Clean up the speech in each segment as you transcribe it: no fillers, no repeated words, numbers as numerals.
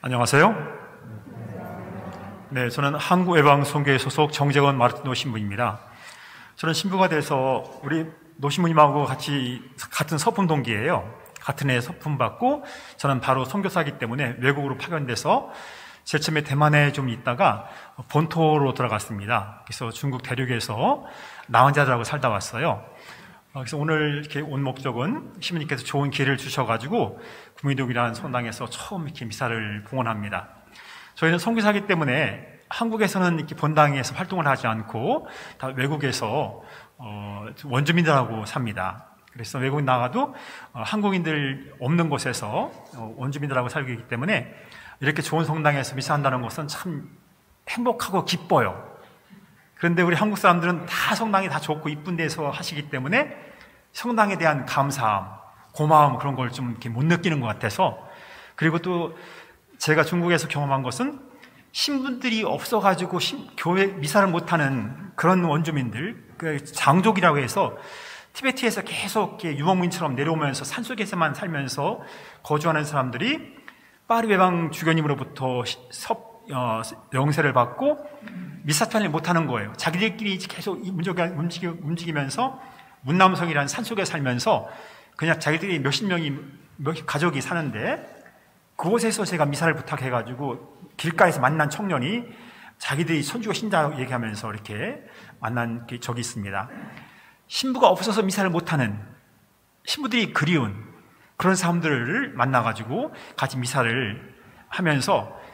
안녕하세요. 네, 저는 한국예방송교회 소속 정재건 마르티노 신부입니다. 저는 신부가 돼서 우리 노신부님하고 같은 서품 동기예요. 같은 해 서품 받고 저는 바로 선교사이기 때문에 외국으로 파견돼서 제일 처음에 대만에 좀 있다가 본토로 들어갔습니다. 그래서 중국 대륙에서 나환자들하고 살다 왔어요. 그래서 오늘 이렇게 온 목적은 신부님께서 좋은 기회를 주셔가지고 구미독이라는 성당에서 처음 이렇게 미사를 봉헌합니다. 저희는 선교사이기 때문에 한국에서는 이렇게 본당에서 활동을 하지 않고 다 외국에서 원주민들하고 삽니다. 그래서 외국인 나가도 한국인들 없는 곳에서 원주민들하고 살고 있기 때문에 이렇게 좋은 성당에서 미사한다는 것은 참 행복하고 기뻐요. 그런데 우리 한국 사람들은 다 성당이 다 좋고 이쁜 데서 하시기 때문에 성당에 대한 감사함, 고마움 그런 걸 좀 이렇게 못 느끼는 것 같아서, 그리고 또 제가 중국에서 경험한 것은 신분들이 없어가지고 교회 미사를 못하는 그런 원주민들, 그 장족이라고 해서 티베트에서 계속 이렇게 유목민처럼 내려오면서 산속에서만 살면서 거주하는 사람들이 파리외방 주교님으로부터 영세를 받고 미사편을 못하는 거예요. 자기들끼리 계속 움직이면서 문남성이라는 산속에 살면서 그냥 자기들이 몇십 명이 가족이 사는데, 그곳에서 제가 미사를 부탁해가지고 길가에서 만난 청년이 자기들이 선주가 신자 얘기하면서 이렇게 만난 게 적이 있습니다. 신부가 없어서 미사를 못하는, 신부들이 그리운 그런 사람들을 만나가지고 같이 미사를 하면서,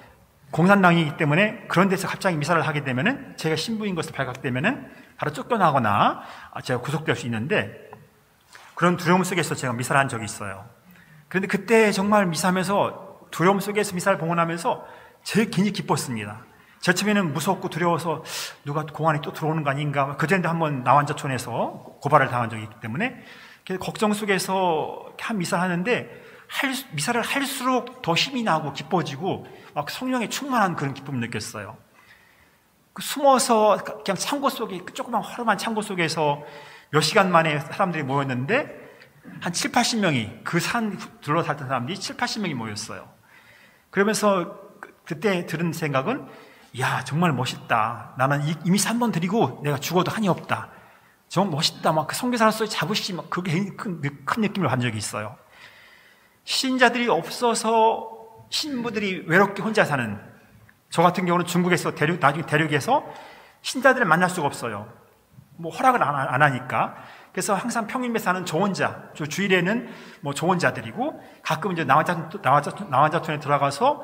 공산당이기 때문에 그런 데서 갑자기 미사를 하게 되면은 제가 신부인 것을 발각되면은 바로 쫓겨나거나 제가 구속될 수 있는데, 그런 두려움 속에서 제가 미사를 한 적이 있어요. 그런데 그때 정말 미사하면서 두려움 속에서 미사를 봉헌하면서 제일 굉장히 기뻤습니다. 제 처음에는 무섭고 두려워서 누가 공안에 또 들어오는 거 아닌가, 그전에도 한번 나환자촌에서 고발을 당한 적이 있기 때문에 걱정 속에서 한 미사를 하는데, 미사를 할수록 더 힘이 나고 기뻐지고 막 성령에 충만한 그런 기쁨을 느꼈어요. 숨어서 그냥 창고 속에, 조그만 허름한 창고 속에서 몇 시간 만에 사람들이 모였는데 한 7, 80명이, 그 산 둘러살던 사람들이 7, 80명이 모였어요. 그러면서 그때 들은 생각은, 야, 정말 멋있다. 나는 이미 3번 드리고 내가 죽어도 한이 없다. 정말 멋있다. 막 그 선교사로서의 자부심, 막 그게 큰 느낌을 받은 적이 있어요. 신자들이 없어서 신부들이 외롭게 혼자 사는, 저 같은 경우는 중국에서 나중에 대륙에서 신자들을 만날 수가 없어요. 뭐 허락을 안 하니까. 그래서 항상 평일매사는 저 혼자, 저 주일에는 뭐 저 혼자들이고, 가끔 이제 나환자촌에 들어가서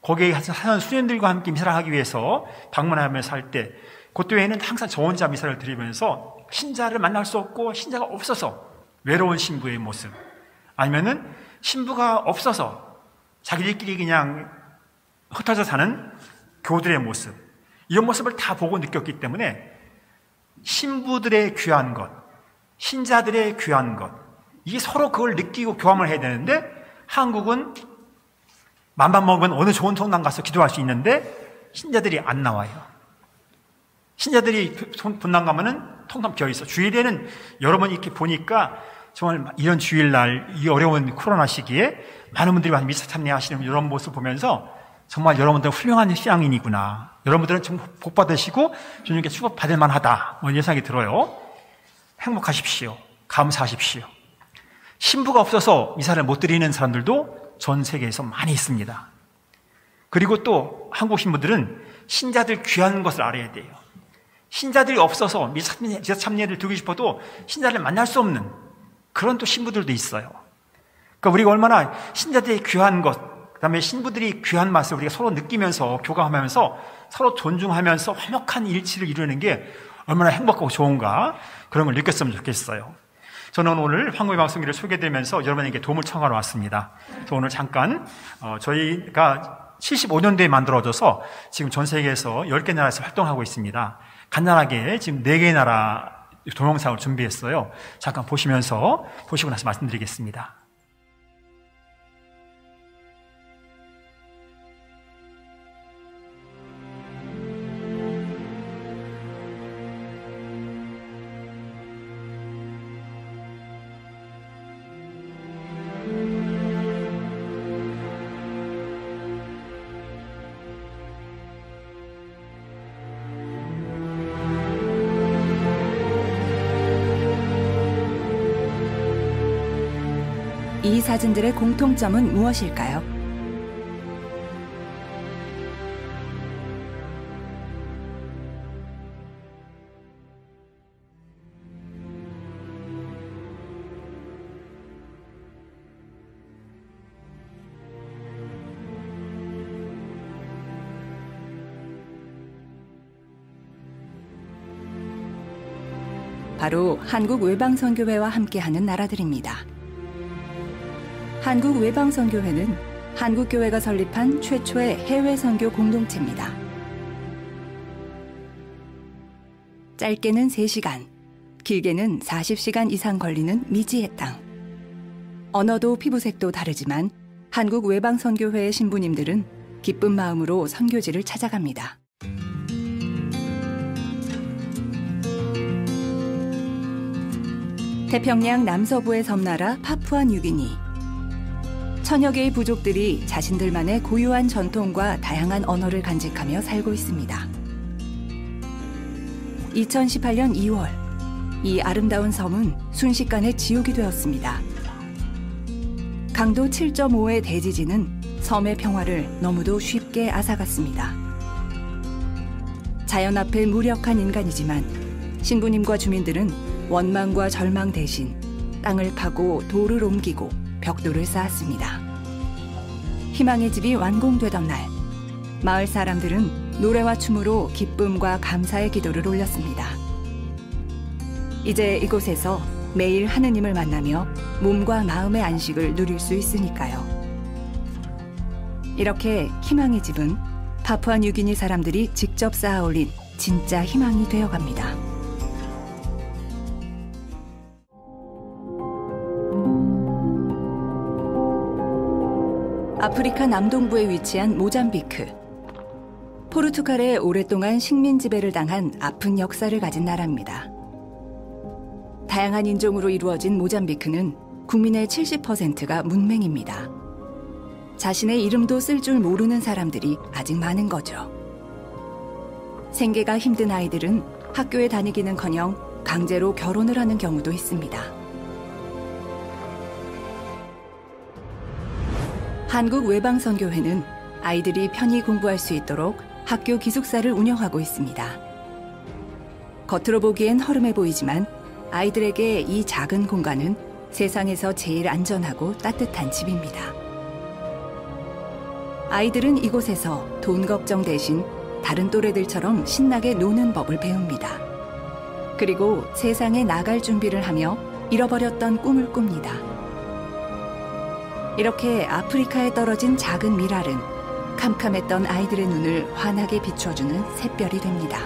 거기에 사는 수녀들과 함께 미사를 하기 위해서 방문하면서 할 때, 그때 외에는 항상 저 혼자 미사를 드리면서 신자를 만날 수 없고 신자가 없어서 외로운 신부의 모습, 아니면은 신부가 없어서 자기들끼리 그냥 흩어져 사는 교들의 모습, 이런 모습을 다 보고 느꼈기 때문에 신부들의 귀한 것, 신자들의 귀한 것, 이게 서로 그걸 느끼고 교감을 해야 되는데, 한국은 맘만 먹으면 어느 좋은 성당 가서 기도할 수 있는데 신자들이 안 나와요. 신자들이 분당 가면은 통통 비어 있어. 주일에는 여러 번 이렇게 보니까 정말 이런 주일날, 이 어려운 코로나 시기에 많은 분들이 미사 참여하시는 이런 모습 보면서 정말 여러분들은 훌륭한 신앙인이구나, 여러분들은 정말 복 받으시고 주님께 축복 받을 만하다, 이런 생각이 들어요. 행복하십시오. 감사하십시오. 신부가 없어서 미사를 못 드리는 사람들도 전 세계에서 많이 있습니다. 그리고 또 한국 신부들은 신자들 귀한 것을 알아야 돼요. 신자들이 없어서 미사 참여를 드리고 싶어도 신자를 만날 수 없는 그런 또 신부들도 있어요. 그러니까 우리가 얼마나 신자들의 귀한 것, 그 다음에 신부들이 귀한 맛을 우리가 서로 느끼면서 교감하면서 서로 존중하면서 화목한 일치를 이루는 게 얼마나 행복하고 좋은가, 그런 걸 느꼈으면 좋겠어요. 저는 오늘 한국예방송교회를 소개되면서 여러분에게 도움을 청하러 왔습니다. 그래서 오늘 잠깐 저희가 75년도에 만들어져서 지금 전 세계에서 10개 나라에서 활동하고 있습니다. 간단하게 지금 4개 나라 동영상을 준비했어요. 잠깐 보시고 나서 말씀드리겠습니다. 이 사진들의 공통점은 무엇일까요? 바로 한국외방선교회와 함께하는 나라들입니다. 한국외방선교회는 한국교회가 설립한 최초의 해외선교 공동체입니다. 짧게는 3시간, 길게는 40시간 이상 걸리는 미지의 땅. 언어도 피부색도 다르지만 한국외방선교회의 신부님들은 기쁜 마음으로 선교지를 찾아갑니다. 태평양 남서부의 섬나라 파푸아 뉴기니. 천여 개의 부족들이 자신들만의 고유한 전통과 다양한 언어를 간직하며 살고 있습니다. 2018년 2월, 이 아름다운 섬은 순식간에 지옥이 되었습니다. 강도 7.5의 대지진은 섬의 평화를 너무도 쉽게 앗아갔습니다. 자연 앞에 무력한 인간이지만 신부님과 주민들은 원망과 절망 대신 땅을 파고 돌을 옮기고 벽돌을 쌓았습니다. 희망의 집이 완공되던 날, 마을 사람들은 노래와 춤으로 기쁨과 감사의 기도를 올렸습니다. 이제 이곳에서 매일 하느님을 만나며 몸과 마음의 안식을 누릴 수 있으니까요. 이렇게 희망의 집은 파푸아 뉴기니 사람들이 직접 쌓아 올린 진짜 희망이 되어갑니다. 아프리카 남동부에 위치한 모잠비크. 포르투갈에 오랫동안 식민 지배를 당한 아픈 역사를 가진 나라입니다. 다양한 인종으로 이루어진 모잠비크는 국민의 70%가 문맹입니다. 자신의 이름도 쓸 줄 모르는 사람들이 아직 많은 거죠. 생계가 힘든 아이들은 학교에 다니기는커녕 강제로 결혼을 하는 경우도 있습니다. 한국외방선교회는 아이들이 편히 공부할 수 있도록 학교 기숙사를 운영하고 있습니다. 겉으로 보기엔 허름해 보이지만 아이들에게 이 작은 공간은 세상에서 제일 안전하고 따뜻한 집입니다. 아이들은 이곳에서 돈 걱정 대신 다른 또래들처럼 신나게 노는 법을 배웁니다. 그리고 세상에 나갈 준비를 하며 잃어버렸던 꿈을 꿉니다. 이렇게 아프리카에 떨어진 작은 미랄은 캄캄했던 아이들의 눈을 환하게 비춰주는 샛별이 됩니다.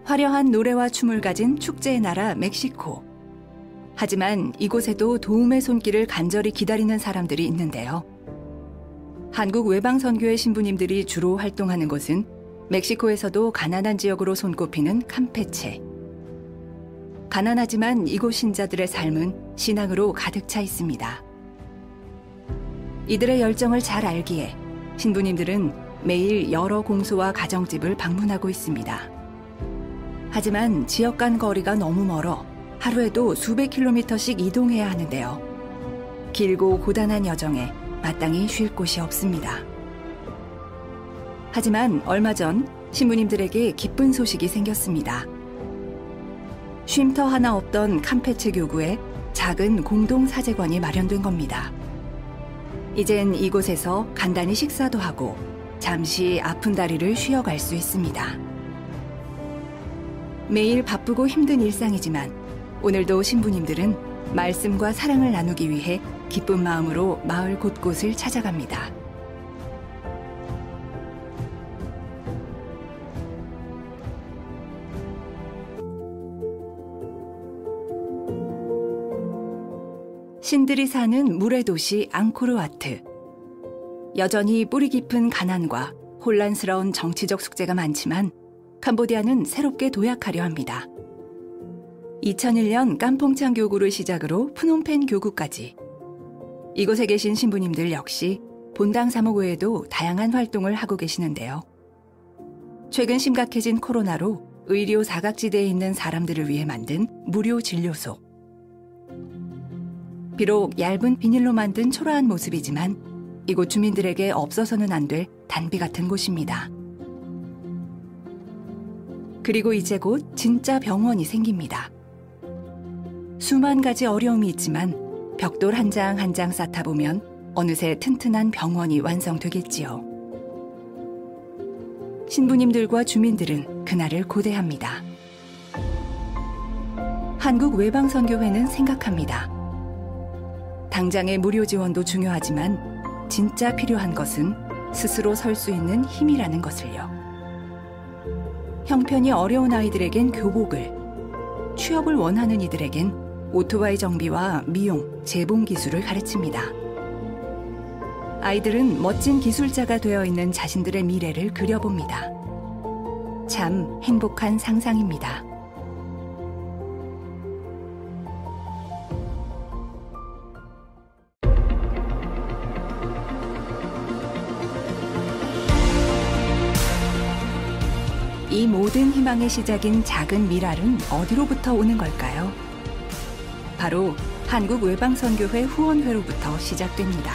화려한 노래와 춤을 가진 축제의 나라 멕시코. 하지만 이곳에도 도움의 손길을 간절히 기다리는 사람들이 있는데요. 한국 외방선교회 신부님들이 주로 활동하는 곳은 멕시코에서도 가난한 지역으로 손꼽히는 campeche. 가난하지만 이곳 신자들의 삶은 신앙으로 가득 차 있습니다. 이들의 열정을 잘 알기에 신부님들은 매일 여러 공소와 가정집을 방문하고 있습니다. 하지만 지역 간 거리가 너무 멀어 하루에도 수백 킬로미터씩 이동해야 하는데요. 길고 고단한 여정에 마땅히 쉴 곳이 없습니다. 하지만 얼마 전 신부님들에게 기쁜 소식이 생겼습니다. 쉼터 하나 없던 campeche 교구에 작은 공동 사제관이 마련된 겁니다. 이젠 이곳에서 간단히 식사도 하고 잠시 아픈 다리를 쉬어갈 수 있습니다. 매일 바쁘고 힘든 일상이지만 오늘도 신부님들은 말씀과 사랑을 나누기 위해 기쁜 마음으로 마을 곳곳을 찾아갑니다. 신들이 사는 물의 도시 앙코르와트. 여전히 뿌리 깊은 가난과 혼란스러운 정치적 숙제가 많지만 캄보디아는 새롭게 도약하려 합니다. 2001년 깜퐁창 교구를 시작으로 푸놈펜 교구까지 이곳에 계신 신부님들 역시 본당 사목 외에도 다양한 활동을 하고 계시는데요. 최근 심각해진 코로나로 의료 사각지대에 있는 사람들을 위해 만든 무료 진료소. 비록 얇은 비닐로 만든 초라한 모습이지만 이곳 주민들에게 없어서는 안 될 단비 같은 곳입니다. 그리고 이제 곧 진짜 병원이 생깁니다. 수만 가지 어려움이 있지만 벽돌 한 장 한 장 쌓다 보면 어느새 튼튼한 병원이 완성되겠지요. 신부님들과 주민들은 그날을 고대합니다. 한국외방선교회는 생각합니다. 당장의 무료 지원도 중요하지만 진짜 필요한 것은 스스로 설 수 있는 힘이라는 것을요. 형편이 어려운 아이들에겐 교복을, 취업을 원하는 이들에겐 오토바이 정비와 미용, 재봉 기술을 가르칩니다. 아이들은 멋진 기술자가 되어 있는 자신들의 미래를 그려봅니다. 참 행복한 상상입니다. 이 모든 희망의 시작인 작은 미랄은 어디로부터 오는 걸까요? 바로 한국외방선교회 후원회로부터 시작됩니다.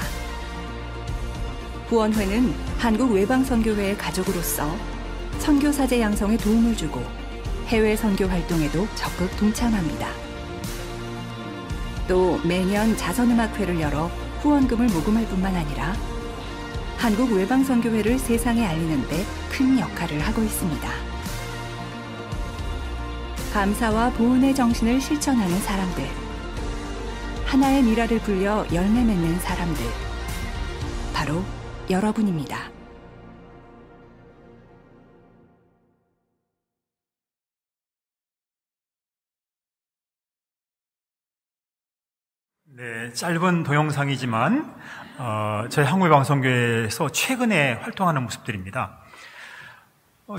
후원회는 한국외방선교회의 가족으로서 선교사제 양성에 도움을 주고 해외 선교 활동에도 적극 동참합니다. 또 매년 자선음악회를 열어 후원금을 모금할 뿐만 아니라 한국외방선교회를 세상에 알리는 데 큰 역할을 하고 있습니다. 감사와 보은의 정신을 실천하는 사람들, 하나의 미랄을 불려 열매 맺는 사람들, 바로 여러분입니다. 네, 짧은 동영상이지만 저희 한국외방선교회에서 최근에 활동하는 모습들입니다.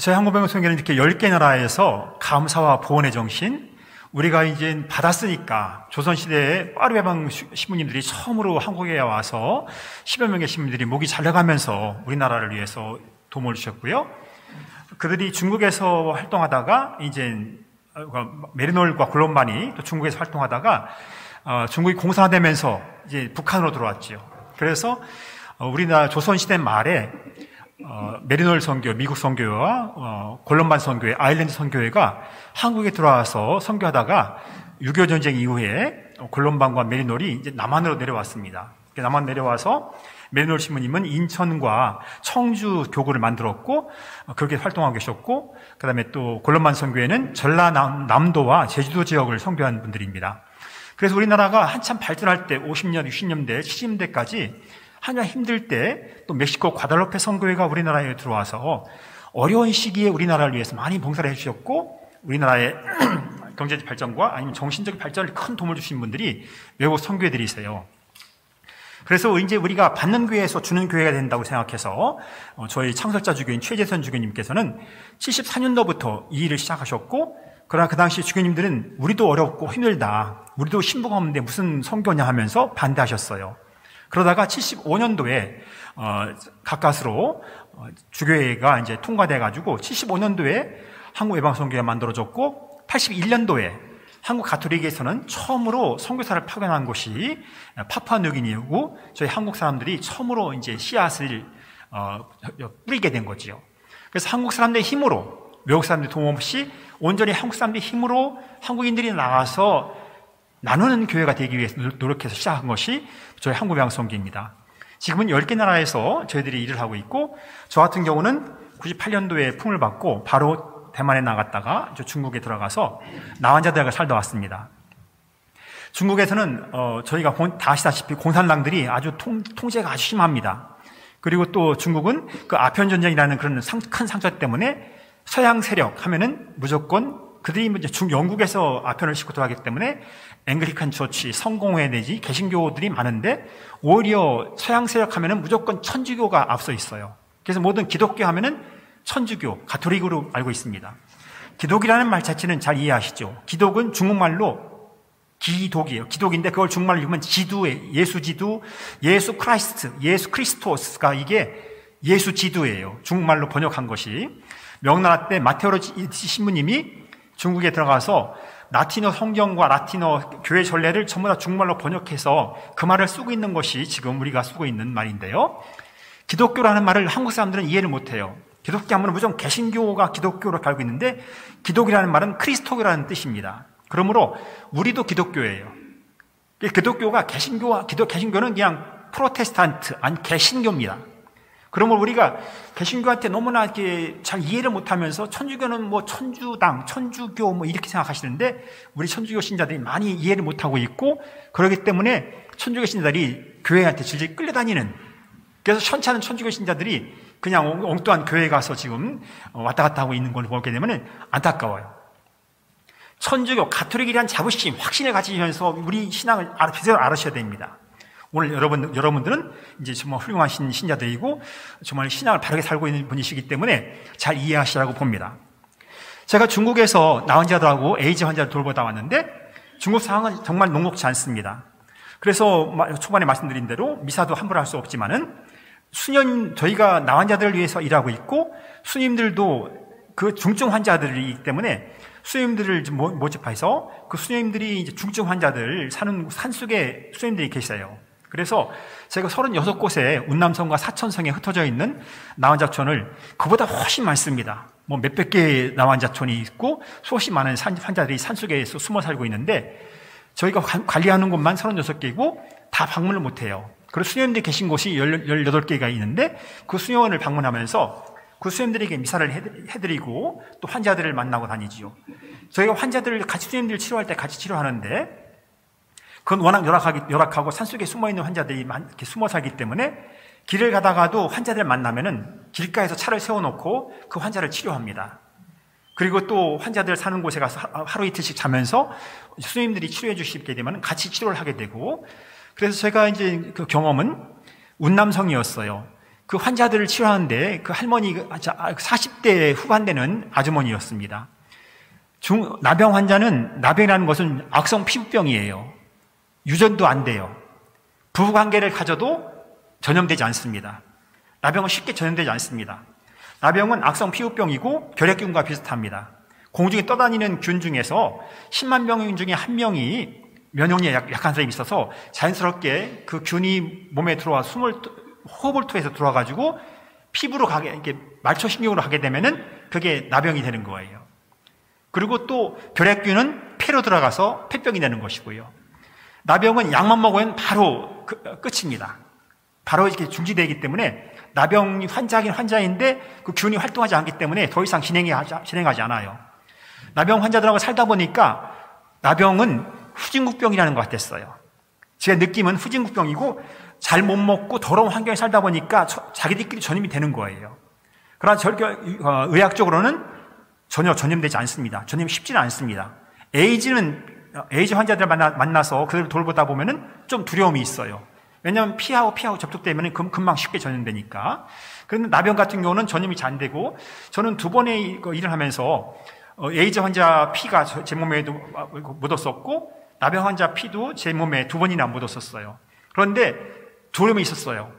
저희 한국외방선교회는 이렇게 10개 나라에서 감사와 보원의 정신, 우리가 이제 받았으니까 조선시대에 파리외방 신부님들이 처음으로 한국에 와서 10여 명의 신부님들이 목이 잘려가면서 우리나라를 위해서 도움을 주셨고요. 그들이 중국에서 활동하다가 이제 메리놀과 골롬반이 또 중국에서 활동하다가 중국이 공산화되면서 이제 북한으로 들어왔죠. 그래서 우리나라 조선시대 말에 메리놀 선교, 미국 선교회와 골롬반 선교회, 아일랜드 선교회가 한국에 들어와서 선교하다가 6.25 전쟁 이후에 골롬반과 메리놀이 이제 남한으로 내려왔습니다. 남한 내려와서 메리놀 신부님은 인천과 청주 교구를 만들었고 그렇게 활동하고 계셨고, 그 다음에 또 골롬반 선교회는 전라남도와 제주도 지역을 선교한 분들입니다. 그래서 우리나라가 한참 발전할 때 50년, 60년대, 70년대까지 한참 힘들 때 또 멕시코 과달로페 선교회가 우리나라에 들어와서 어려운 시기에 우리나라를 위해서 많이 봉사를 해주셨고, 우리나라의 경제적 발전과 아니면 정신적 발전을 큰 도움을 주신 분들이 외국 선교회들이세요. 그래서 이제 우리가 받는 교회에서 주는 교회가 된다고 생각해서 저희 창설자 주교인 최재선 주교님께서는 74년도부터 이 일을 시작하셨고, 그러나 그 당시 주교님들은 우리도 어렵고 힘들다, 우리도 신부가 없는데 무슨 선교냐 하면서 반대하셨어요. 그러다가 75년도에 가까스로 주교회가 이제 통과돼가지고 75년도에 한국외방선교회가 만들어졌고, 81년도에 한국 가톨릭에서는 처음으로 선교사를 파견한 곳이 파푸아뉴기니이고, 저희 한국 사람들이 처음으로 이제 씨앗을 뿌리게 된 거지요. 그래서 한국 사람들의 힘으로, 외국 사람들 도움 없이 온전히 한국 사람들의 힘으로 한국인들이 나가서 나누는 교회가 되기 위해서 노력해서 시작한 것이 저희 한국외방선교입니다. 지금은 10개 나라에서 저희들이 일을 하고 있고, 저 같은 경우는 98년도에 품을 받고 바로 대만에 나갔다가 중국에 들어가서 나환자대학을 살다 왔습니다. 중국에서는 저희가 다 아시다시피 공산당들이 아주 통제가 아주 심합니다. 그리고 또 중국은 그 아편전쟁이라는 그런 큰 상처 때문에 서양 세력 하면은 무조건 그들이 이제 영국에서 아편을 싣고 들어가기 때문에 앵글리칸 처치, 성공회 내지 개신교들이 많은데, 오히려 서양 세력 하면은 무조건 천주교가 앞서 있어요. 그래서 모든 기독교 하면은 천주교, 가톨릭으로 알고 있습니다. 기독이라는 말 자체는 잘 이해하시죠? 기독은 중국말로 기독이에요. 기독인데 그걸 중말로 읽으면 지두예요. 예수 지두, 예수 크라이스트, 예수 크리스토스가 이게 예수 지두예요. 중국말로 번역한 것이. 명나라 때 마테오 신부님이 중국에 들어가서 라틴어 성경과 라틴어 교회 전례를 전부 다 중국말로 번역해서 그 말을 쓰고 있는 것이 지금 우리가 쓰고 있는 말인데요. 기독교라는 말을 한국 사람들은 이해를 못해요. 기독교 하면 무조건 개신교가 기독교로 알고 있는데 기독이라는 말은 그리스도라는 뜻입니다. 그러므로 우리도 기독교예요. 기독교가 개신교는 그냥 프로테스탄트, 아니 개신교입니다. 그러면 우리가 개신교한테 너무나 이렇게 잘 이해를 못하면서 천주교는 뭐 천주당, 천주교 뭐 이렇게 생각하시는데 우리 천주교 신자들이 많이 이해를 못하고 있고 그렇기 때문에 천주교 신자들이 교회한테 질질 끌려다니는, 그래서 현찮은 천주교 신자들이 그냥 엉뚱한 교회에 가서 지금 왔다 갔다 하고 있는 걸 보게 되면 안타까워요. 천주교, 가톨릭이라는 자부심, 확신을 가지면서 우리 신앙을 제대로 알으셔야 됩니다. 오늘 여러분들은 이제 정말 훌륭한 신자들이고 정말 신앙을 바르게 살고 있는 분이시기 때문에 잘 이해하시라고 봅니다. 제가 중국에서 나 환자들하고 에이즈 환자를 돌보다 왔는데 중국 상황은 정말 녹록지 않습니다. 그래서 초반에 말씀드린 대로 미사도 함부로 할 수 없지만은 저희가 나 환자들을 위해서 일하고 있고 수님들도 그 중증 환자들이기 때문에 수님들을 모집해서 그 수님들이 이제 중증 환자들 사는 산속에 수님들이 계세요. 그래서 제가 36곳에 운남성과 사천성에 흩어져 있는 나환자촌을 그보다 훨씬 많습니다. 뭐 몇백 개의 나환자촌이 있고 수없이 많은 환자들이 산속에서 숨어 살고 있는데 저희가 관리하는 곳만 36개이고 다 방문을 못해요. 그리고 수녀님들이 계신 곳이 18개가 있는데 그 수녀원을 방문하면서 그 수녀님들에게 미사를 해드리고 또 환자들을 만나고 다니지요. 저희가 환자들을 같이 수녀님들 치료할 때 같이 치료하는데 그건 워낙 열악하고 산속에 숨어있는 환자들이 이렇게 숨어 살기 때문에 길을 가다가도 환자들 만나면은 길가에서 차를 세워놓고 그 환자를 치료합니다. 그리고 또 환자들 사는 곳에 가서 하루 이틀씩 자면서 수녀님들이 치료해 주시게 되면 같이 치료를 하게 되고, 그래서 제가 이제 그 경험은 운남성이었어요. 그 환자들을 치료하는데 그 할머니 40대 후반 되는 아주머니였습니다. 나병 환자는, 나병이라는 것은 악성 피부병이에요. 유전도 안 돼요. 부부관계를 가져도 전염되지 않습니다. 나병은 쉽게 전염되지 않습니다. 나병은 악성 피부병이고 결핵균과 비슷합니다. 공중에 떠다니는 균 중에서 10만 명 중에 한 명이 면역력이 약한 사람이 있어서 자연스럽게 그 균이 몸에 들어와 호흡을 통해서 들어와가지고 피부로 이렇게 말초신경으로 가게 되면은 그게 나병이 되는 거예요. 그리고 또 결핵균은 폐로 들어가서 폐병이 되는 것이고요. 나병은 약만 먹으면 바로 끝입니다. 바로 이렇게 중지되기 때문에 나병 환자긴 환자인데 그 균이 활동하지 않기 때문에 더 이상 진행하지 않아요. 나병 환자들하고 살다 보니까 나병은 후진국병이라는 것 같았어요. 제 느낌은 후진국병이고 잘 못 먹고 더러운 환경에 살다 보니까 자기들끼리 전염이 되는 거예요. 그러나 의학적으로는 전혀 전염되지 않습니다. 전염이 쉽지는 않습니다. 에이즈 환자들 만나서 그들을 돌보다 보면은 좀 두려움이 있어요. 왜냐하면 피하고 접촉되면 금방 쉽게 전염되니까. 그런데 나병 같은 경우는 전염이 잘 안 되고, 저는 2번의 일을 하면서 에이즈 환자 피가 제 몸에도 묻었었고 나병 환자 피도 제 몸에 2번이나 묻었었어요. 그런데 두려움이 있었어요.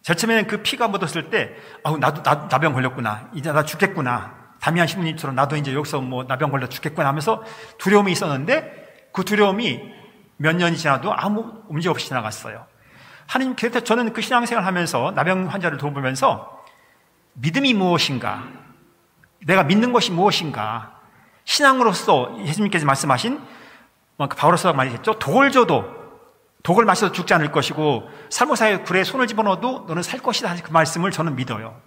제일 처음에는 그 피가 묻었을 때 나도 나병 걸렸구나, 이제 나 죽겠구나, 다미안 신부님처럼 나도 이제 여기서 뭐 나병 걸려 죽겠구나 하면서 두려움이 있었는데 그 두려움이 몇 년이 지나도 아무 문제 없이 지나갔어요. 하나님, 그래서 저는 그 신앙생활을 하면서 나병 환자를 돌보면서 믿음이 무엇인가, 내가 믿는 것이 무엇인가, 신앙으로서 예수님께서 말씀하신 바울서가 말했죠. 독을 마셔도 죽지 않을 것이고 살모사의 굴에 손을 집어넣어도 너는 살 것이다, 그 말씀을 저는 믿어요.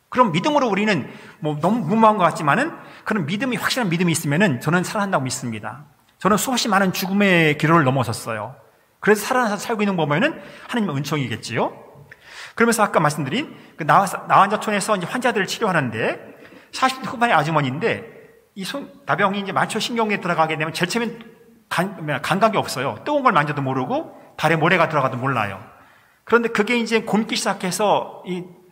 그럼 믿음으로 우리는 너무 무모한 것 같지만은 그런 믿음이, 확실한 믿음이 있으면은 저는 살아난다고 믿습니다. 저는 수없이 많은 죽음의 기로를 넘어섰어요. 그래서 살아나서 살고 있는 거 보면은 하나님의 은총이겠지요. 그러면서 아까 말씀드린 그 나환자촌에서 이제 환자들을 치료하는데 40대 후반의 아주머니인데 이 나병이 이제 말초신경에 들어가게 되면 제일 처음엔 감각이 없어요. 뜨거운 걸 만져도 모르고 발에 모래가 들어가도 몰라요. 그런데 그게 이제 곪기 시작해서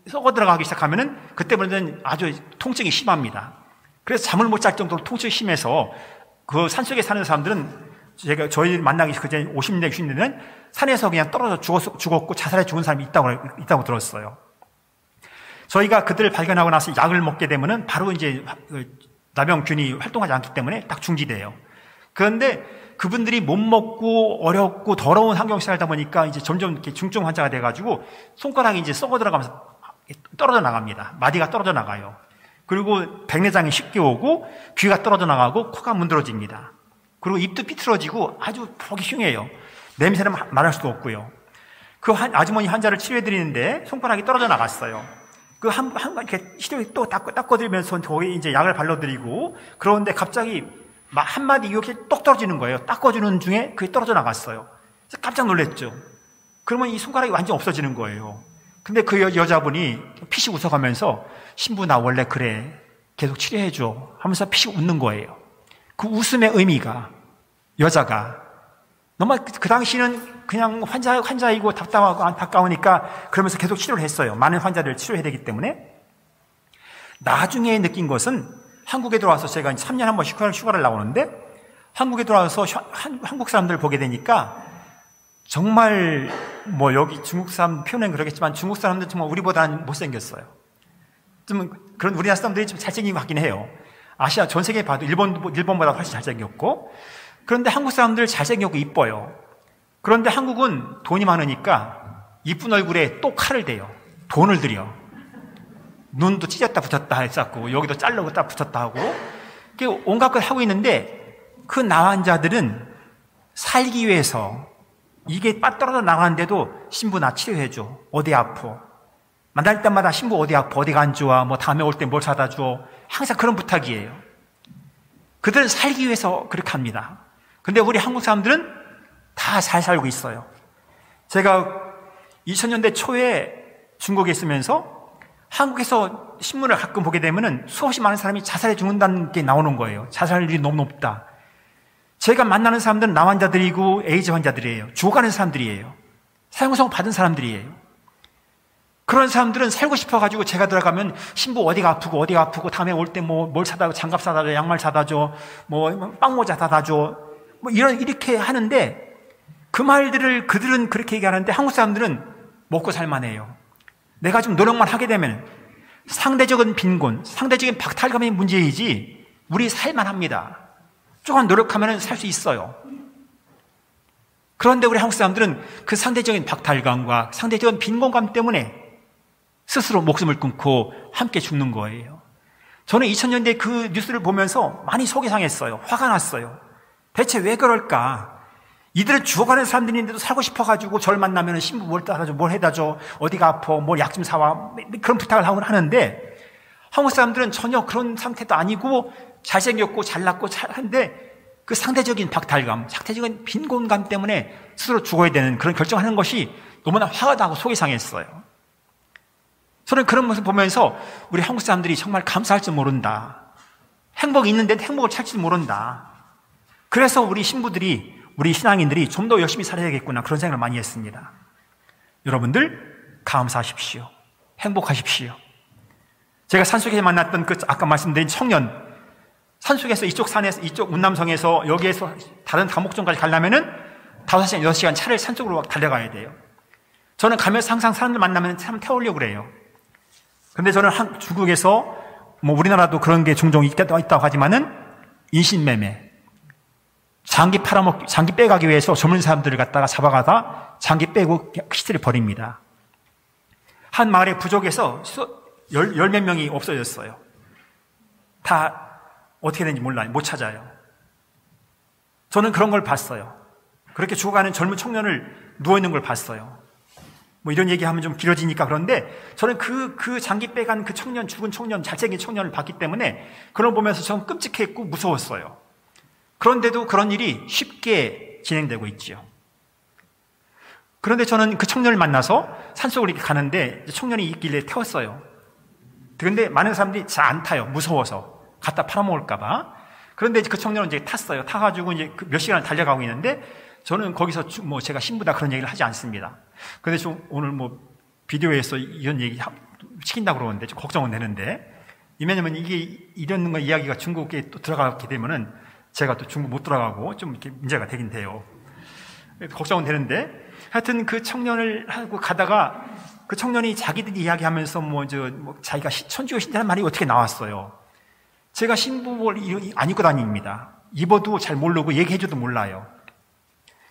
썩어 들어가기 시작하면은 그때부터는 아주 통증이 심합니다. 그래서 잠을 못 잘 정도로 통증이 심해서 그 산속에 사는 사람들은 저희 만나기 그전에 50년대, 60년대는 산에서 그냥 떨어져 죽었고 자살해 죽은 사람이 있다고 들었어요. 저희가 그들을 발견하고 나서 약을 먹게 되면은 바로 이제 나병균이 활동하지 않기 때문에 딱 중지돼요. 그런데 그분들이 못 먹고 어렵고 더러운 환경에서 살다 보니까 이제 점점 이렇게 중증 환자가 돼가지고 손가락이 이제 썩어 들어가면서 떨어져 나갑니다. 마디가 떨어져 나가요. 그리고 백내장이 쉽게 오고 귀가 떨어져 나가고 코가 문드러집니다. 그리고 입도 삐뚤어지고 아주 보기 흉해요. 냄새는 말할 수도 없고요. 그 아주머니 환자를 치료해드리는데 손가락이 떨어져 나갔어요. 이렇게 시력이 또 닦아드리면서 거기에 이제 약을 발라드리고 그러는데 갑자기 한마디 이렇게 똑 떨어지는 거예요. 닦아주는 중에 그게 떨어져 나갔어요. 그래서 깜짝 놀랐죠. 그러면 이 손가락이 완전 없어지는 거예요. 근데 그 여자분이 피식 웃어가면서 신부 나 원래 그래. 계속 치료해줘. 하면서 피식 웃는 거예요. 그 웃음의 의미가 여자가 정말 그 당시는 그냥 환자이고 답답하고 안타까우니까 그러면서 계속 치료를 했어요. 많은 환자들을 치료해야 되기 때문에. 나중에 느낀 것은 한국에 들어와서 제가 3년에 한 번씩 휴가를 나오는데 한국에 들어와서 한국 사람들을 보게 되니까 정말 여기 중국 사람 표현은 그러겠지만 중국 사람들 정말 우리보다는 못생겼어요. 좀 그런 우리나라 사람들이 좀 잘생긴 것 같긴 해요. 아시아 전 세계에 봐도 일본보다 훨씬 잘생겼고 그런데 한국 사람들 잘생겼고 이뻐요. 그런데 한국은 돈이 많으니까 이쁜 얼굴에 또 칼을 대요. 돈을 들여. 눈도 찢었다 붙였다 했었고 여기도 자르고 딱 붙였다 하고 온갖 걸 하고 있는데 그 나환자들은 살기 위해서 이게 빠떨어져 나가는데도 신부 나 치료해줘. 어디 아파. 만날 때마다 신부 어디 아파. 어디가 안 좋아. 다음에 올 때 뭘 사다 줘. 항상 그런 부탁이에요. 그들은 살기 위해서 그렇게 합니다. 근데 우리 한국 사람들은 다 잘 살고 있어요. 제가 2000년대 초에 중국에 있으면서 한국에서 신문을 가끔 보게 되면은 수없이 많은 사람이 자살해 죽는다는 게 나오는 거예요. 자살률이 너무 높다. 제가 만나는 사람들은 남 환자들이고 에이즈 환자들이에요. 죽어가는 사람들이에요. 사형성 받은 사람들이에요. 그런 사람들은 살고 싶어가지고 제가 들어가면 신부 어디가 아프고 다음에 올 때 뭘 사다 줘, 장갑 사다 줘, 양말 사다 줘, 빵모자 사다 줘, 이렇게 하는데 그 말들을 그들은 그렇게 얘기하는데 한국 사람들은 먹고 살만해요. 내가 좀 노력만 하게 되면 상대적인 빈곤, 상대적인 박탈감의 문제이지 우리 살만합니다. 조금 노력하면 살 수 있어요. 그런데 우리 한국 사람들은 그 상대적인 박탈감과 상대적인 빈곤감 때문에 스스로 목숨을 끊고 함께 죽는 거예요. 저는 2000년대 그 뉴스를 보면서 많이 속이 상했어요. 화가 났어요. 대체 왜 그럴까? 이들은 죽어가는 사람들인데도 살고 싶어가지고 저를 만나면 신부 뭘 따라줘, 뭘 해다 줘, 어디가 아파, 뭘 약 좀 사와, 그런 부탁을 하는데 한국 사람들은 전혀 그런 상태도 아니고 잘생겼고 잘났고 한데 그 상대적인 박탈감, 상대적인 빈곤감 때문에 스스로 죽어야 되는 그런 결정하는 것이 너무나 화가 나고 속이 상했어요. 저는 그런 모습을 보면서 우리 한국 사람들이 정말 감사할 줄 모른다. 행복이 있는데 행복을 찾을 줄 모른다. 그래서 우리 신부들이, 우리 신앙인들이 좀 더 열심히 살아야겠구나 그런 생각을 많이 했습니다. 여러분들 감사하십시오. 행복하십시오. 제가 산속에서 만났던 아까 말씀드린 청년, 산속에서 이쪽 산에서 이쪽 운남성에서 여기에서 다른 다목적까지 가려면은 5시간, 6시간 차를 산쪽으로 달려가야 돼요. 저는 가면서 항상 사람들 만나면 참 태우려고 그래요. 근데 저는 중국에서 우리나라도 그런 게 종종 있다고 하지만은 인신매매, 장기 빼가기 위해서 젊은 사람들을 갖다가 잡아가다 장기 빼고 시체를 버립니다. 한 마을의 부족에서 열 몇 명이 없어졌어요. 다 어떻게 되는지 몰라요. 못 찾아요. 저는 그런 걸 봤어요. 그렇게 죽어가는 젊은 청년을 누워있는 걸 봤어요. 이런 얘기하면 좀 길어지니까 그런데 저는 그 장기 빼간 그 청년, 죽은 청년, 잘생긴 청년을 봤기 때문에 그걸 보면서 저는 끔찍했고 무서웠어요. 그런데도 그런 일이 쉽게 진행되고 있죠. 그런데 저는 그 청년을 만나서 산속으로 이렇게 가는데 청년이 있길래 태웠어요. 그런데 많은 사람들이 잘 안 타요. 무서워서. 갖다 팔아먹을까봐. 그런데 그 청년은 이제 탔어요. 타가지고 이제 몇 시간을 달려가고 있는데 저는 거기서 제가 신부다 그런 얘기를 하지 않습니다. 그런데 좀 오늘 비디오에서 이런 얘기 시킨다고 그러는데 좀 걱정은 되는데, 왜냐면 이게 이런 거 이야기가 중국에 또 들어가게 되면은 제가 또 중국 못 돌아가고 좀 이렇게 문제가 되긴 돼요. 걱정은 되는데, 하여튼 그 청년을 하고 가다가 그 청년이 자기들이 이야기하면서 자기가 천주교 신자라는 말이 어떻게 나왔어요. 제가 신부를 안 입고 다닙니다. 입어도 잘 모르고 얘기해줘도 몰라요.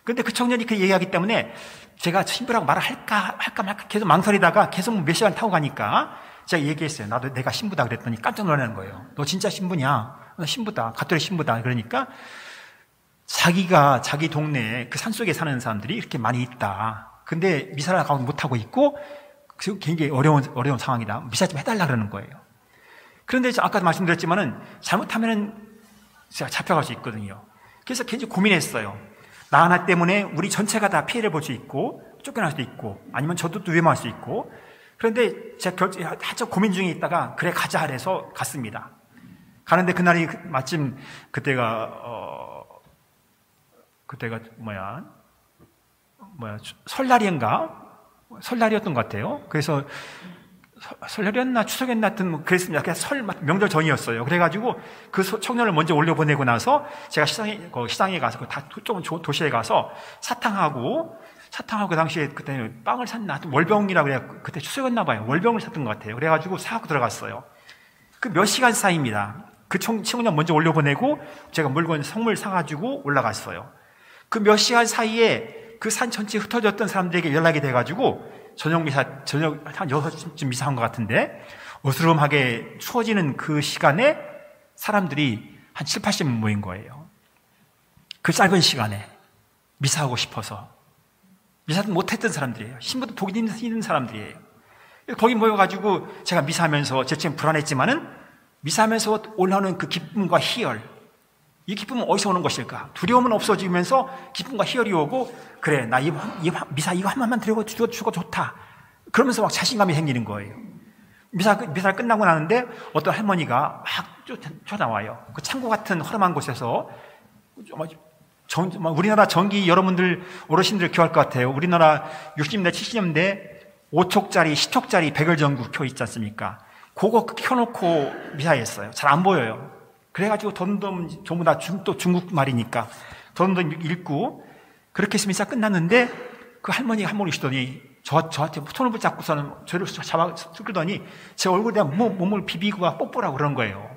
그런데 그 청년이 그 얘기하기 때문에 제가 신부라고 말을 할까 말까 계속 망설이다가 계속 몇 시간 타고 가니까 제가 얘기했어요. 나도 내가 신부다 그랬더니 깜짝 놀라는 거예요. 너 진짜 신부냐? 나 신부다. 가톨릭 신부다. 그러니까 자기가 자기 동네에 그 산속에 사는 사람들이 이렇게 많이 있다. 근데 미사를 가고 못하고 있고 굉장히 어려운 상황이다. 미사 좀 해달라 그러는 거예요. 그런데 아까도 말씀드렸지만은 잘못하면은 제가 잡혀갈 수 있거든요. 그래서 굉장히 고민했어요. 나 하나 때문에 우리 전체가 다 피해를 볼 수 있고 쫓겨날 수도 있고 아니면 저도 또 위험할 수 있고 그런데 제가 한참 고민 중에 있다가 그래 가자 해서 갔습니다. 가는데 그날이 마침 그때가 설날이었던 것 같아요. 그래서 설날이었나 추석이었나 하여튼 그랬습니다. 그냥 명절 전이었어요. 그래가지고 그 청년을 먼저 올려보내고 나서 제가 시장에 가서 좀 도시에 가서 사탕하고 그 당시에 그때 빵을 샀나 월병이라고 그래야 그때 추석이었나 봐요. 월병을 샀던 것 같아요. 그래가지고 사갖고 들어갔어요. 그 몇 시간 사이입니다. 그 청년 먼저 올려보내고 제가 선물 사가지고 올라갔어요. 그 몇 시간 사이에 그 산 전체에 흩어졌던 사람들에게 연락이 돼가지고 저녁 한 6시쯤 미사한 것 같은데 어스름하게 추워지는 그 시간에 사람들이 한 7, 80명 모인 거예요. 그 짧은 시간에 미사하고 싶어서 미사도 못했던 사람들이에요. 신부도 보기 힘든 사람들이에요. 거기 모여가지고 제가 미사하면서 제 지금 불안했지만은 미사하면서 올라오는 그 기쁨과 희열, 이 기쁨은 어디서 오는 것일까? 두려움은 없어지면서 기쁨과 희열이 오고 그래 나 미사 이거 한 번만 드리고 죽어 좋다. 그러면서 막 자신감이 생기는 거예요. 미사를 끝나고 나는데 어떤 할머니가 막 쫓아나와요. 그 창고 같은 허름한 곳에서 우리나라 전기 여러분들 어르신들 기억할 것 같아요. 우리나라 60년대 70년대 5촉짜리 10촉짜리 백열전구 켜 있지 않습니까? 그거 켜놓고 미사했어요. 잘 안 보여요. 그래가지고 덤덤 전부 다 중국 말이니까 덤덤 읽고 그렇게 해서 미사 끝났는데 그 할머니가 한 번 오시더니 저한테 손을 붙잡고서는 저를 끌더니 제 얼굴에 몸을 비비고 뽀뽀라고 그런 거예요.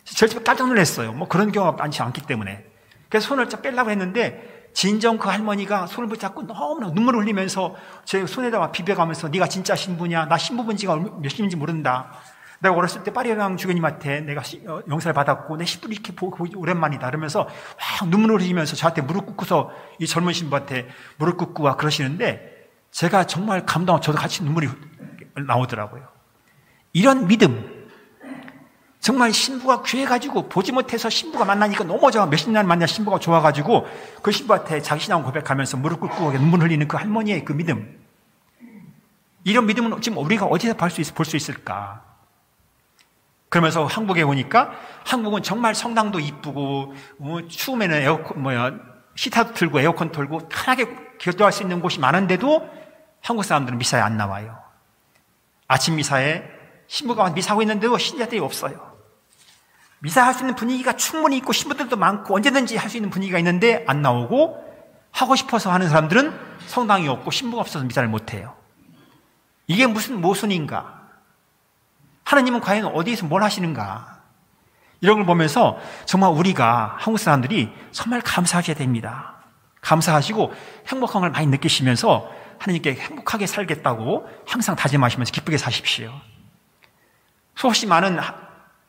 제가 깜짝 놀랐어요. 그런 경우가 많지 않기 때문에. 그래서 손을 빼려고 했는데 진정 그 할머니가 손을 붙잡고 너무나 눈물을 흘리면서 제 손에다가 비벼가면서 네가 진짜 신부냐? 나 신부 본 지가 몇 년인지 모른다. 내가 어렸을 때 파리강 주교님한테 내가 영사를 받았고 내 신부를 이렇게 보고 오랜만이다. 그러면서 막 눈물을 흘리면서 저한테 무릎 꿇고서 이 젊은 신부한테 무릎 꿇고 와 그러시는데 제가 정말 감동하고 저도 같이 눈물이 나오더라고요. 이런 믿음. 정말 신부가 귀해가지고 보지 못해서 신부가 만나니까 넘어져 몇십 년 만나 신부가 좋아가지고 그 신부한테 자기 신앙 고백하면서 무릎 꿇고 눈물 흘리는 그 할머니의 그 믿음. 이런 믿음은 지금 우리가 어디서 볼 수 있을까? 그러면서 한국에 오니까 한국은 정말 성당도 이쁘고 추우면은 히터도 틀고 에어컨 틀고 편하게 기도할 수 있는 곳이 많은데도 한국 사람들은 미사에 안 나와요. 아침 미사에 신부가 미사하고 있는데도 신자들이 없어요. 미사할 수 있는 분위기가 충분히 있고 신부들도 많고 언제든지 할 수 있는 분위기가 있는데 안 나오고 하고 싶어서 하는 사람들은 성당이 없고 신부가 없어서 미사를 못해요. 이게 무슨 모순인가? 하나님은 과연 어디에서 뭘 하시는가? 이런 걸 보면서 정말 우리가 한국 사람들이 정말 감사하셔야 됩니다. 감사하시고 행복한 걸 많이 느끼시면서 하나님께 행복하게 살겠다고 항상 다짐하시면서 기쁘게 사십시오. 수없이 많은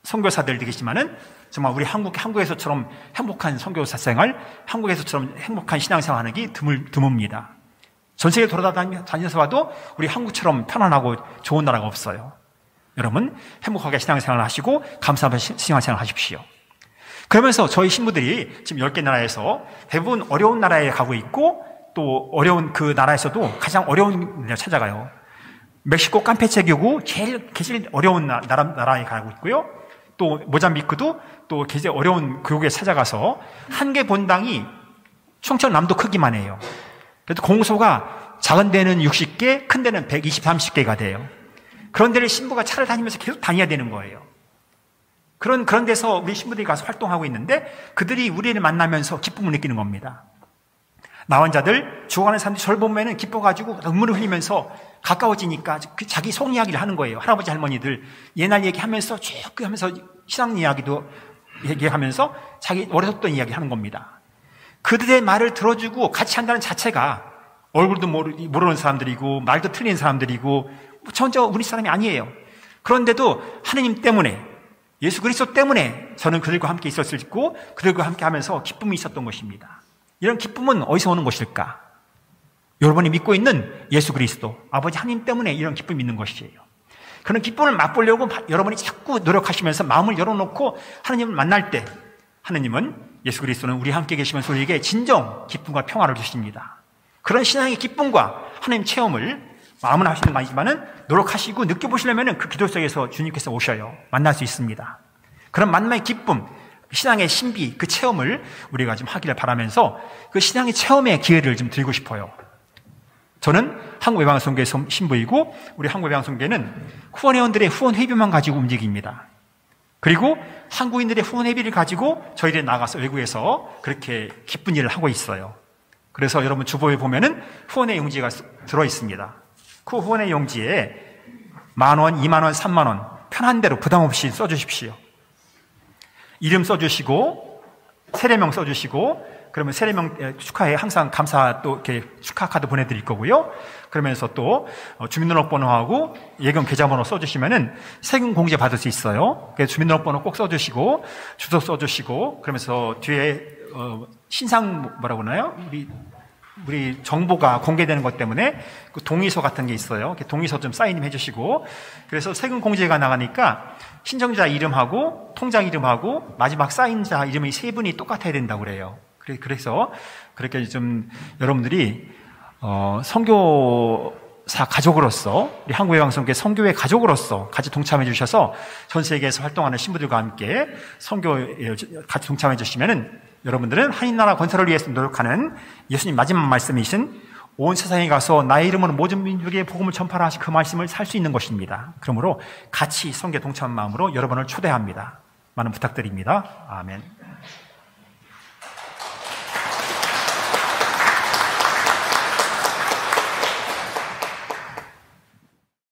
선교사들 되겠지만은 정말 우리 한국에서처럼 행복한 선교사 생활, 한국에서처럼 행복한 신앙생활 하는 게 드뭅니다. 전 세계 돌아다녀서 봐도 우리 한국처럼 편안하고 좋은 나라가 없어요. 여러분 행복하게 신앙생활을 하시고 감사하며 신앙생활을 하십시오. 그러면서 저희 신부들이 지금 10개 나라에서 대부분 어려운 나라에 가고 있고 또 어려운 그 나라에서도 가장 어려운 나라를 찾아가요. 멕시코 캄페체교구 제일 어려운 나라에 가고 있고요. 또 모잠비크도 또 굉장히 어려운 교육에 찾아가서 한 개 본당이 충청남도 크기만 해요. 그래도 공소가 작은 데는 60개, 큰 데는 120, 30개가 돼요. 그런 데를 신부가 차를 다니면서 계속 다녀야 되는 거예요. 그런 데서 우리 신부들이 가서 활동하고 있는데 그들이 우리를 만나면서 기쁨을 느끼는 겁니다. 나 환자들, 죽어가는 사람들이 저를 보면은 기뻐가지고 눈물을 흘리면서 가까워지니까 자기 속 이야기를 하는 거예요. 할아버지, 할머니들 옛날 얘기하면서 쭉 하면서 신앙 이야기도 얘기하면서 자기 어렸던 이야기 하는 겁니다. 그들의 말을 들어주고 같이 한다는 자체가 얼굴도 모르는 사람들이고 말도 틀린 사람들이고 전혀 우리 사람이 아니에요. 그런데도 하느님 때문에, 예수 그리스도 때문에 저는 그들과 함께 있었을 있고 그들과 함께 하면서 기쁨이 있었던 것입니다. 이런 기쁨은 어디서 오는 것일까? 여러분이 믿고 있는 예수 그리스도, 아버지 하나님 때문에 이런 기쁨이 있는 것이에요. 그런 기쁨을 맛보려고 여러분이 자꾸 노력하시면서 마음을 열어놓고 하나님을 만날 때 하나님은, 예수 그리스도는 우리 함께 계시면서 우리에게 진정 기쁨과 평화를 주십니다. 그런 신앙의 기쁨과 하나님 체험을 마음은 하시는 말이지만은 노력하시고 느껴보시려면은 그 기도 속에서 주님께서 오셔요. 만날 수 있습니다. 그런 만남의 기쁨, 신앙의 신비, 그 체험을 우리가 좀 하기를 바라면서 그 신앙의 체험의 기회를 좀 드리고 싶어요. 저는 한국외방성교회 신부이고 우리 한국외방성교회는 후원회원들의 후원 회비만 가지고 움직입니다. 그리고 한국인들의 후원 회비를 가지고 저희들이 나가서 외국에서 그렇게 기쁜 일을 하고 있어요. 그래서 여러분 주보에 보면은 후원의 용지가 들어 있습니다. 그 후원의 용지에 10,000원, 20,000원, 30,000원 편한 대로 부담 없이 써주십시오. 이름 써주시고 세례명 써주시고, 그러면 세례명 축하해 항상 감사 또 이렇게 축하 카드 보내드릴 거고요. 그러면서 또 주민등록번호하고 예금 계좌번호 써주시면은 세금 공제 받을 수 있어요. 그래서 주민등록번호 꼭 써주시고 주소 써주시고, 그러면서 뒤에 신상 뭐라고 하나요? 우리 정보가 공개되는 것 때문에 그 동의서 같은 게 있어요. 동의서 좀 사인 해 주시고, 그래서 세금 공제가 나가니까 신청자 이름하고 통장 이름하고 마지막 사인자 이름이 세 분이 똑같아야 된다고 그래요. 그래서 그렇게 좀 여러분들이 선교사 가족으로서, 우리 한국외방성교회 선교회 가족으로서 같이 동참해 주셔서 전 세계에서 활동하는 신부들과 함께 선교에 같이 동참해 주시면은 여러분들은 하나님 건설을 위해서 노력하는 예수님 마지막 말씀이신 온 세상에 가서 나의 이름으로 모든 민족에 복음을 전파하라 하신 그 말씀을 살 수 있는 것입니다. 그러므로 같이 선교에 동참한 마음으로 여러분을 초대합니다. 많은 부탁드립니다. 아멘.